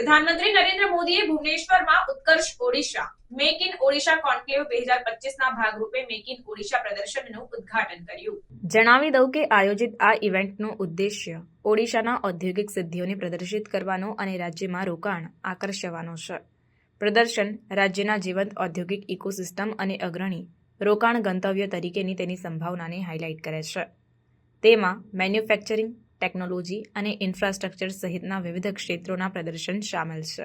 પ્રધાનમંત્રી નરેન્દ્ર મોદીએ ભુવનેશ્વરમાં Utkarsh Odisha make in Odisha conclave 2025ના ભાગરૂપે મેક ઇન ઓડિશા પ્રદર્શનનું ઉદ્ઘાટન કર્યું। જણાવી દઉં કે આયોજિત આ ઇવેન્ટનો ઉદ્દેશ્ય ઓડિશાના ઔદ્યોગિક સિદ્ધિઓને પ્રદર્શિત કરવાનો અને રાજ્યમાં રોકાણ આકર્ષવાનો છે। પ્રદર્શન રાજ્યના જીવંત ઔદ્યોગિક ઇકોસિસ્ટમ અને અગ્રણી રોકાણ ગંતવ્ય તરીકેની તેની સંભાવનાને હાઇલાઇટ કરે છે। તેમાં મેન્યુફેક્ચરિંગ, ટેકનોલોજી અને ઇન્ફ્રાસ્ટ્રક્ચર સહિતના વિવિધ ક્ષેત્રોના પ્રદર્શન સામેલ છે,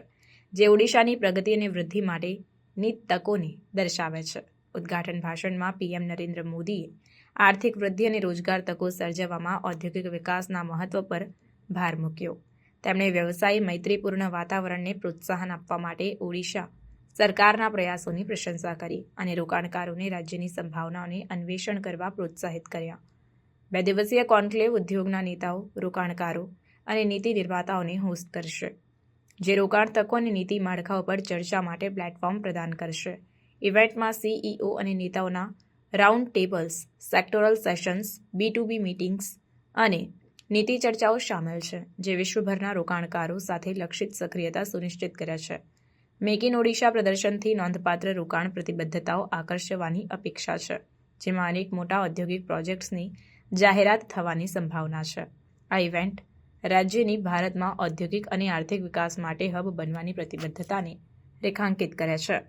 જે ઓડિશાની પ્રગતિ અને વૃદ્ધિ માટેની તકોને દર્શાવે છે। ઉદ્ઘાટન ભાષણમાં પીએમ નરેન્દ્ર મોદીએ આર્થિક વૃદ્ધિ અને રોજગાર તકો સર્જવામાં ઔદ્યોગિક વિકાસના મહત્વ પર ભાર મૂક્યો। તેમણે વ્યવસાય મૈત્રીપૂર્ણ વાતાવરણને પ્રોત્સાહન આપવા માટે ઓડિશા સરકારના પ્રયાસોની પ્રશંસા કરી અને રોકાણકારોને રાજ્યની સંભાવનાઓને અન્વેષણ કરવા પ્રોત્સાહિત કર્યા। 2 દિવસીય કોન્ક્લેવ ઉદ્યોગના નેતાઓ, રોકાણકારો અને નીતિ નિર્માતાઓને હોસ્ટ કરશે, જે રોકાણ તકો અને નીતિ માળખાઓ પર ચર્ચા માટે પ્લેટફોર્મ પ્રદાન કરશે। ઇવેન્ટમાં સીઈઓ અને નેતાઓના round tables, sectoral sessions, B2B meetings અને નીતિ ચર્ચાઓ સામેલ છે, જે વિશ્વભરના રોકાણકારો સાથે લક્ષિત સક્રિયતા સુનિશ્ચિત કરે છે। મેક ઇન ઓડિશા પ્રદર્શનથી નોંધપાત્ર રોકાણ પ્રતિબદ્ધતાઓ આકર્ષવાની અપેક્ષા છે, જેમાં અનેક મોટા ઔદ્યોગિક પ્રોજેક્ટ્સની જાહેરાત થવાની સંભાવના છે। આ ઇવેન્ટ રાજ્યની ભારતમાં ઔદ્યોગિક અને આર્થિક વિકાસ માટે હબ બનવાની પ્રતિબદ્ધતાને રેખાંકિત કરે છે।